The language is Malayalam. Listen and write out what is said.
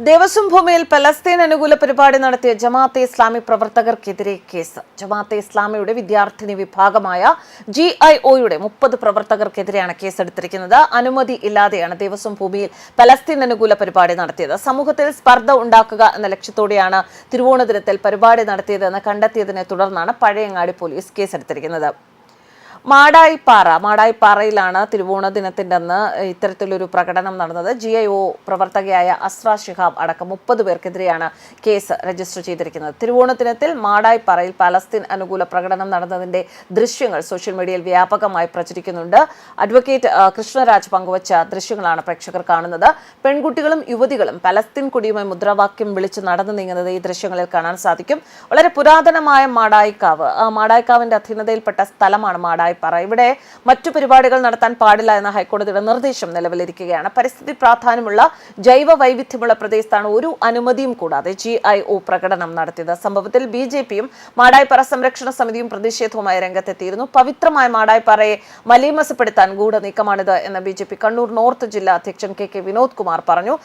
ദേവസ്വം ഭൂമിയിൽ പലസ്തീൻ അനുകൂല പരിപാടി നടത്തിയ ജമാഅത്തെ ഇസ്ലാമി പ്രവർത്തകർക്കെതിരെ കേസ്. ജമാഅത്തെ ഇസ്ലാമിയുടെ വിദ്യാർത്ഥിനി വിഭാഗമായ GIOയുടെ 30 പ്രവർത്തകർക്കെതിരെയാണ് കേസെടുത്തിരിക്കുന്നത്. അനുമതി ഇല്ലാതെയാണ് ദേവസ്വം ഭൂമിയിൽ പലസ്തീൻ അനുകൂല പരിപാടി നടത്തിയത്. സമൂഹത്തിൽ സ്പർദ്ധ ഉണ്ടാക്കുക എന്ന ലക്ഷ്യത്തോടെയാണ് തിരുവോണദിനത്തിൽ പരിപാടി നടത്തിയതെന്ന് കണ്ടെത്തിയതിനെ തുടർന്നാണ് പഴയങ്ങാടി പോലീസ് കേസെടുത്തിരിക്കുന്നത്. മാടായിപ്പാറയിലാണ് തിരുവോണ ദിനത്തിൻ്റെ അന്ന് ഇത്തരത്തിലൊരു പ്രകടനം നടന്നത്. GIO പ്രവർത്തകയായ അസ്ര ശിഹാബ് അടക്കം 30 പേർക്കെതിരെയാണ് കേസ് രജിസ്റ്റർ ചെയ്തിരിക്കുന്നത്. തിരുവോണ ദിനത്തിൽ മാടായിപ്പാറയിൽ പലസ്തീൻ അനുകൂല പ്രകടനം നടന്നതിന്റെ ദൃശ്യങ്ങൾ സോഷ്യൽ മീഡിയയിൽ വ്യാപകമായി പ്രചരിക്കുന്നുണ്ട്. അഡ്വക്കേറ്റ് കൃഷ്ണരാജ് പങ്കുവച്ച ദൃശ്യങ്ങളാണ് പ്രേക്ഷകർ കാണുന്നത്. പെൺകുട്ടികളും യുവതികളും പലസ്തീൻ കൊടിയുമായി മുദ്രാവാക്യം വിളിച്ച് നടന്നു നീങ്ങുന്നത് ഈ ദൃശ്യങ്ങളിൽ കാണാൻ സാധിക്കും. വളരെ പുരാതനമായ മാടായിക്കാവിന്റെ അധീനതയിൽപ്പെട്ട സ്ഥലമാണ് മാടായിപ്പാറ. ഇവിടെ മറ്റു പരിപാടികൾ നടത്താൻ പാടില്ല എന്ന ഹൈക്കോടതിയുടെ നിർദ്ദേശം നിലവിലിരിക്കുകയാണ്. പരിസ്ഥിതി പ്രാധാന്യമുള്ള ജൈവ വൈവിധ്യമുള്ള പ്രദേശത്താണ് ഒരു അനുമതിയും കൂടാതെ GIO പ്രകടനം നടത്തിയത്. സംഭവത്തിൽ BJPയും മാടായിപ്പാറ സംരക്ഷണ സമിതിയും പ്രതിഷേധവുമായി രംഗത്തെത്തിയിരുന്നു. പവിത്രമായ മാടായിപ്പാറയെ മലീമസപ്പെടുത്താൻ ഗൂഢനീക്കമാണിത് എന്ന് BJP കണ്ണൂർ നോർത്ത് ജില്ലാ അധ്യക്ഷൻ KK വിനോദ് കുമാർ പറഞ്ഞു.